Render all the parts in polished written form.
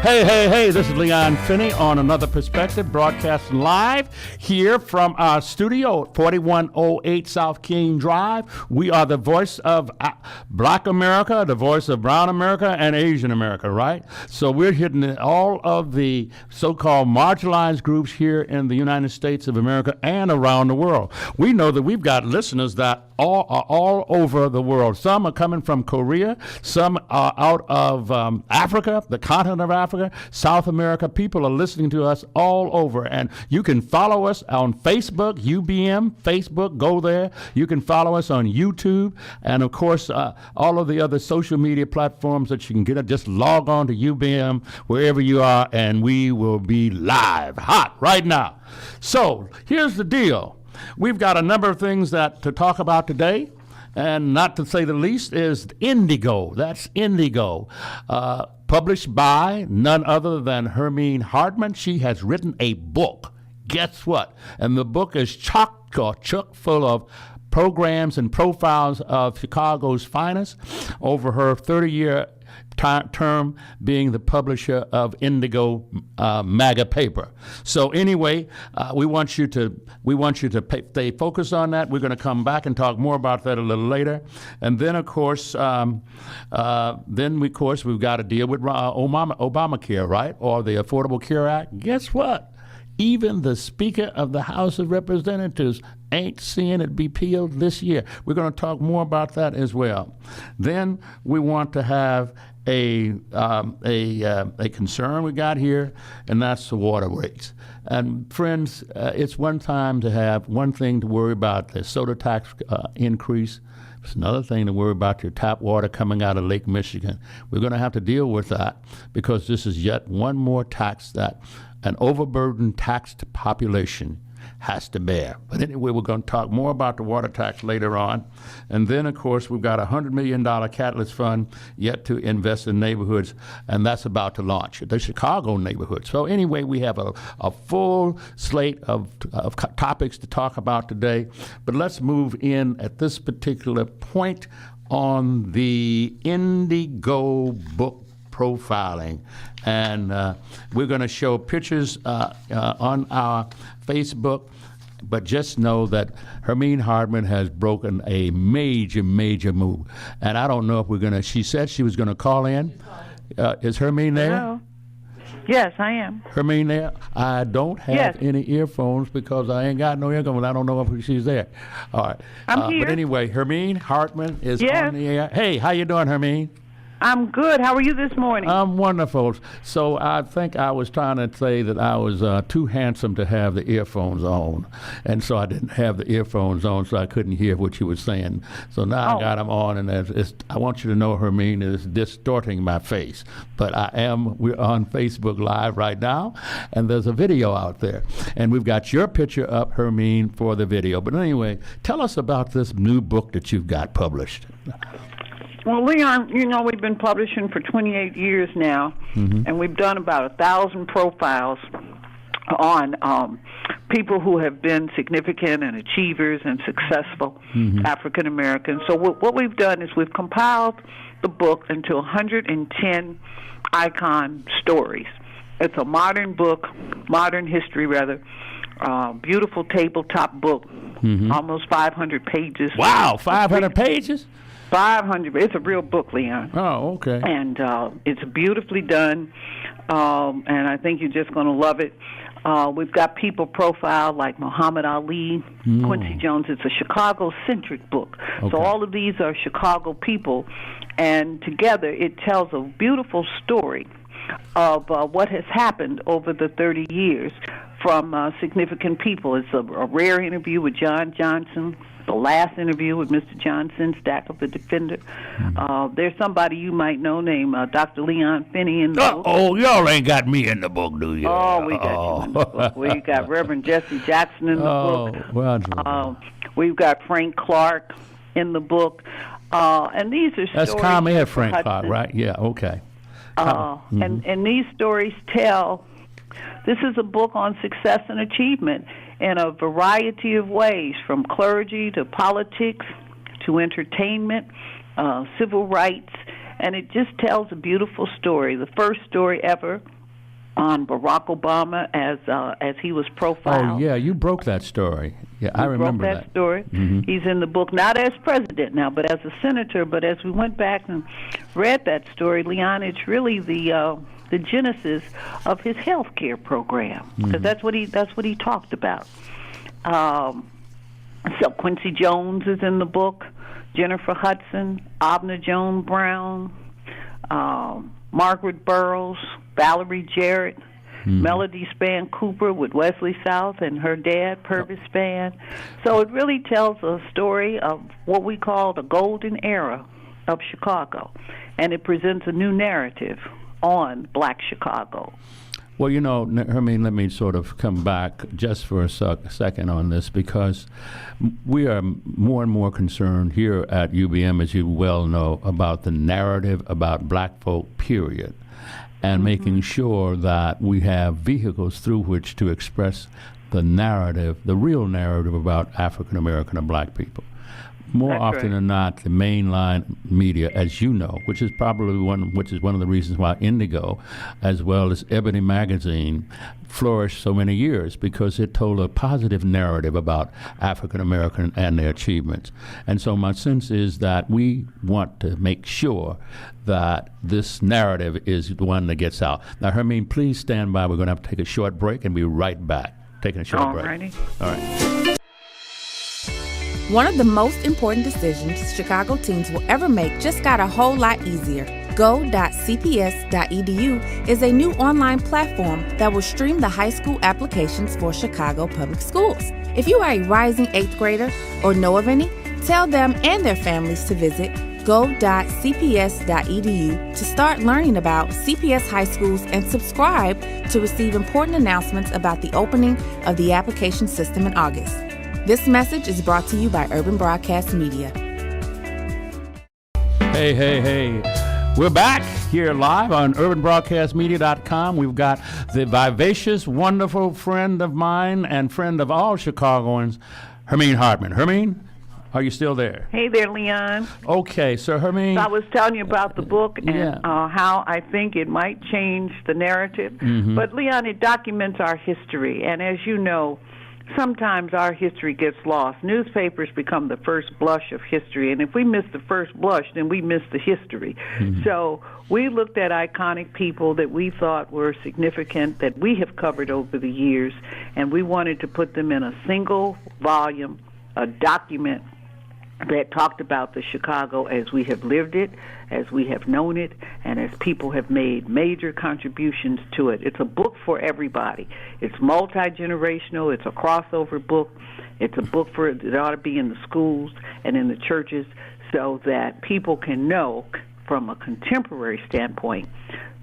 Hey, this is Leon Finney on Another Perspective, broadcasting live here from our studio at 4108 South King Drive. We are the voice of Black America, the voice of Brown America, and Asian America, right? So we're hitting all of the so-called marginalized groups here in the United States of America and around the world. We know that we've got listeners that are all over the world. Some are coming from Korea, some are out of Africa, the continent of Africa, South America. People are listening to us all over, and you can follow us on Facebook, UBM Facebook. Go there. You can follow us on YouTube, and of course all of the other social media platforms that you can get. Just log on to UBM wherever you are, and we will be live, hot right now. So here's the deal. We've got a number of things to talk about today, and not to say the least is Indigo. That's Indigo. Published by none other than Hermine Hartman. She has written a book. Guess what? And the book is chock full of programs and profiles of Chicago's finest over her 30-year term being the publisher of Indigo MAGA paper. So anyway, we want you to stay focused on that. We're going to come back and talk more about that a little later, and then of course, we've got to deal with Obamacare, right, or the Affordable Care Act. Guess what? Even the Speaker of the House of Representatives ain't seeing it be peeled this year. We're going to talk more about that as well. Then we want to have a concern we got here, and that's the water rates. And friends, it's one thing to worry about the soda tax increase. It's another thing to worry about your tap water coming out of Lake Michigan. We're going to have to deal with that because this is yet one more tax that an overburdened taxed population has to bear. But anyway, we're going to talk more about the water tax later on. And then, of course, we've got a $100 million catalyst fund yet to invest in neighborhoods, and that's about to launch, the Chicago neighborhood. So anyway, we have a full slate of topics to talk about today. But let's move in at this particular point on the Indigo book profiling, and we're going to show pictures on our Facebook, but just know that Hermine Hartman has broken a major move, and I don't know if we're going to, she said she was going to call in. Is Hermine there? Hello. Yes, I am. Hermine there? I don't have any earphones because I ain't got no earphones. I don't know if she's there. All right. I'm here. But anyway, Hermine Hartman is on the air. Hey, how you doing, Hermine? I'm good. How are you this morning? I'm wonderful. So I think I was trying to say that I was too handsome to have the earphones on, and so I didn't have the earphones on, so I couldn't hear what you were saying. So now I got them on, and I want you to know, Hermine, is distorting my face. But we're on Facebook Live right now, and there's a video out there. And we've got your picture up, Hermine, for the video. But anyway, tell us about this new book that you've got published. Well, Leon, we've been publishing for 28 years now, and we've done about 1,000 profiles on people who have been significant and achievers and successful African Americans. So what we've done is we've compiled the book into 110 icon stories. It's a modern history rather, beautiful tabletop book, almost 500 pages. Wow, 500 pages? 500. It's a real book, Leon. Oh, okay. And it's beautifully done, and I think you're just going to love it. We've got people profiled like Muhammad Ali, Quincy Jones. It's a Chicago-centric book. Okay. So all of these are Chicago people, and together it tells a beautiful story of what has happened over the 30 years from significant people. It's a rare interview with John Johnson, the last interview with Mr. John Sinstack of the Defender. There's somebody you might know named Dr. Leon Finney in the book. Oh, y'all ain't got me in the book, do you? Oh, we got you in the book. We got Reverend Jesse Jackson in the book. Wonderful. We've got Frank Clark in the book. And these are That's stories. That's ComEd Frank Clark, right? Yeah, okay. And these stories tell, this is a book on success and achievement in a variety of ways, from clergy to politics to entertainment, civil rights, and it just tells a beautiful story. The first story ever on Barack Obama as he was profiled. Oh, yeah, you broke that story. Yeah, I remember that story. Mm-hmm. He's in the book, not as president now, but as a senator. But as we went back and read that story, Leon, it's really the genesis of his health care program, because that's what he talked about. So Quincy Jones is in the book, Jennifer Hudson, Abner Jones Brown, Margaret Burroughs, Valerie Jarrett, Melody Spann Cooper with Wesley South and her dad, Purvis Spann. So it really tells a story of what we call the golden era of Chicago, and it presents a new narrative on Black Chicago. Well, you know, Hermine, let me sort of come back just for a second on this, because we are more and more concerned here at UBM, as you well know, about the narrative about black folk, period, and making sure that we have vehicles through which to express the narrative, the real narrative about African American and black people. More often than not, the mainline media, as you know, which is one of the reasons why Indigo, as well as Ebony Magazine, flourished so many years, because it told a positive narrative about African American and their achievements. And so my sense is that we want to make sure that this narrative is the one that gets out. Now, Hermine, please stand by. We're going to have to take a short break and be right back. Taking a short break. All right. One of the most important decisions Chicago teens will ever make just got a whole lot easier. Go.cps.edu is a new online platform that will stream the high school applications for Chicago Public Schools. If you are a rising 8th grader or know of any, tell them and their families to visit go.cps.edu to start learning about CPS high schools and subscribe to receive important announcements about the opening of the application system in August. This message is brought to you by Urban Broadcast Media. Hey. We're back here live on urbanbroadcastmedia.com. We've got the vivacious, wonderful friend of mine and friend of all Chicagoans, Hermine Hartman. Hermine, are you still there? Hey there, Leon. Okay, so Hermine. So I was telling you about the book and how I think it might change the narrative. But, Leon, it documents our history. And as you know, sometimes our history gets lost. Newspapers become the first blush of history, and if we miss the first blush, then we miss the history. So we looked at iconic people that we thought were significant, that we have covered over the years, and we wanted to put them in a single volume, a document that talked about the Chicago as we have lived it, as we have known it, and as people have made major contributions to it. It's a book for everybody. It's multi-generational. It's a crossover book. It's a book that ought to be in the schools and in the churches so that people can know from a contemporary standpoint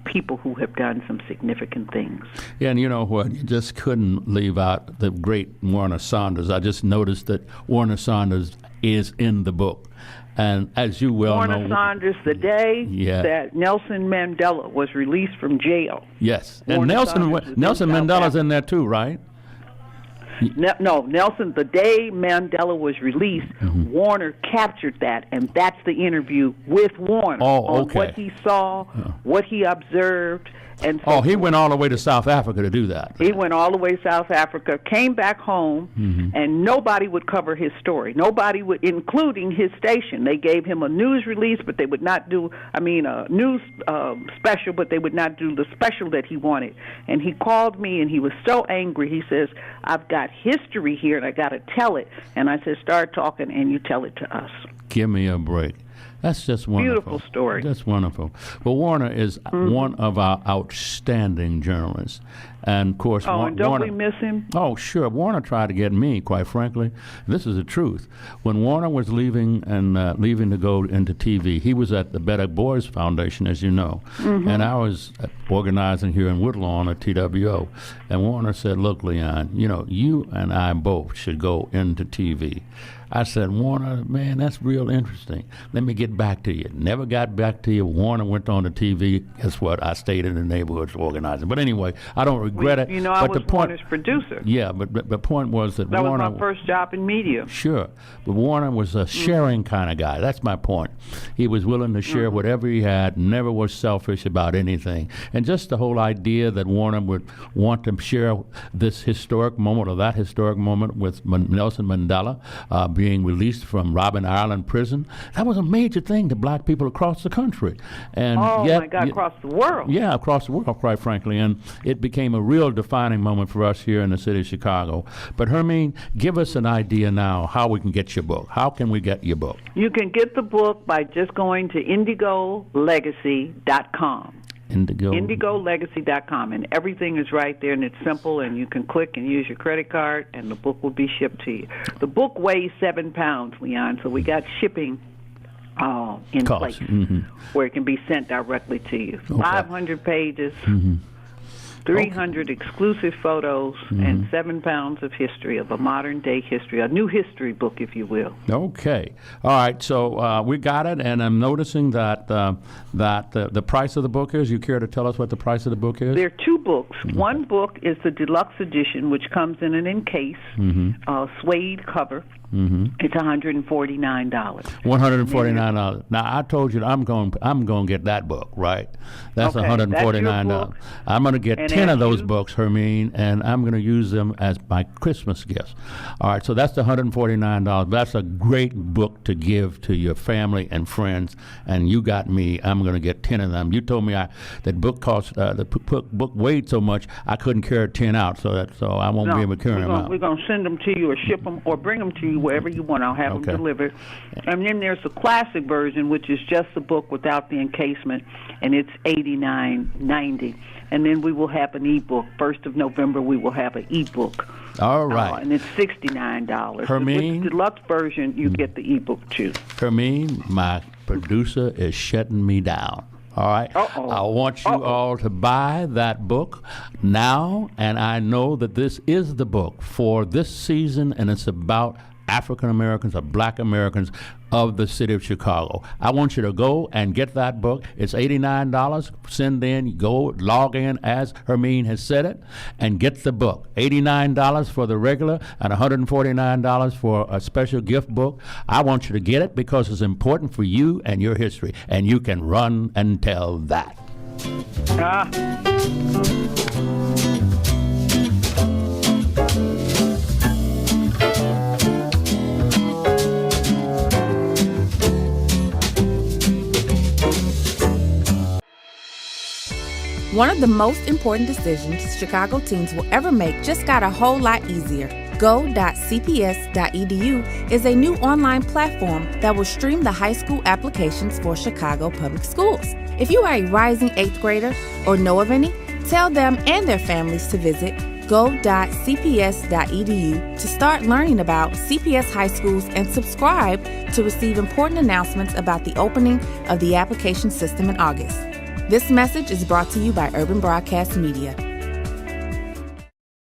people who have done some significant things. Yeah, and you know what? You just couldn't leave out the great Warner Saunders. I just noticed that Warner Saunders is in the book. And as you well know... Warner Saunders, the day that Nelson Mandela was released from jail. Yes, and Nelson Mandela's in there too, right? No, Nelson, the day Mandela was released, Warner captured that, and that's the interview with Warner on what he saw, what he observed. And so he went all the way to South Africa to do that. He went all the way to South Africa, came back home, and nobody would cover his story. Nobody would, including his station. They gave him a news release, but they would not do, a news special, but they would not do the special that he wanted. And he called me, and he was so angry. He says, I've got history here, and I got to tell it. And I said, start talking, and you tell it to us. Give me a break. That's just wonderful. Beautiful story. That's wonderful. Well, Warner is one of our outstanding journalists. And, of course, and don't we miss him? Oh, sure. Warner tried to get me, quite frankly. This is the truth. When Warner was leaving to go into TV, he was at the Better Boys Foundation, as you know. And I was organizing here in Woodlawn at TWO. And Warner said, look, Leon, you and I both should go into TV. I said, Warner, man, that's real interesting. Let me get back to you. Never got back to you. Warner went on the TV. Guess what? I stayed in the neighborhoods organizing. But anyway, I don't regret it. You know, I was Warner's producer. Yeah, but the point was that Warner... That was my first job in media. Sure. But Warner was a sharing kind of guy. That's my point. He was willing to share whatever he had, never was selfish about anything. And just the whole idea that Warner would want to share this historic moment or that historic moment with Nelson Mandela being released from Robben Island prison, that was a major thing to black people across the country. And my God, across the world. Yeah, across the world, quite frankly. And it became a real defining moment for us here in the city of Chicago. But Hermine, give us an idea now how we can get your book. How can we get your book? You can get the book by just going to IndigoLegacy.com. IndigoLegacy.com, and everything is right there, and it's simple, and you can click and use your credit card, and the book will be shipped to you. The book weighs 7 pounds, Leon, so we got shipping in place where it can be sent directly to you. Okay. 500 pages. 300 exclusive photos and 7 pounds of history, of a modern-day history, a new history book, if you will. Okay. All right. So we got it, and I'm noticing that the price of the book is. You care to tell us what the price of the book is? There are 2 books. One book is the deluxe edition, which comes in an encase, suede cover. It's $149. $149. Now I told you that I'm going to get that book, right? That's $149. I'm going to get 10 of those books, Hermine, and I'm going to use them as my Christmas gifts. All right, so that's the $149. That's a great book to give to your family and friends. And you got me. I'm going to get 10 of them. You told me that book cost the book weighed so much I couldn't carry 10 out, so I won't be able to carry them out. We're going to send them to you or ship them or bring them to you wherever you want. I'll have them delivered. And then there's the classic version, which is just the book without the encasement, and it's $89.90. And then we will have an ebook. 1st of November, we will have an ebook. All right. And it's $69. Hermine, with the deluxe version, you get the ebook too. Hermine, my producer is shutting me down. All right. I want you all to buy that book now, and I know that this is the book for this season, and it's about African Americans or Black Americans of the city of Chicago. I want you to go and get that book. It's $89. Send in, go log in as Hermine has said it, and get the book. $89 for the regular and $149 for a special gift book. I want you to get it because it's important for you and your history, and you can run and tell that. One of the most important decisions Chicago teens will ever make just got a whole lot easier. Go.cps.edu is a new online platform that will stream the high school applications for Chicago Public Schools. If you are a rising 8th grader or know of any, tell them and their families to visit go.cps.edu to start learning about CPS high schools and subscribe to receive important announcements about the opening of the application system in August. This message is brought to you by Urban Broadcast Media.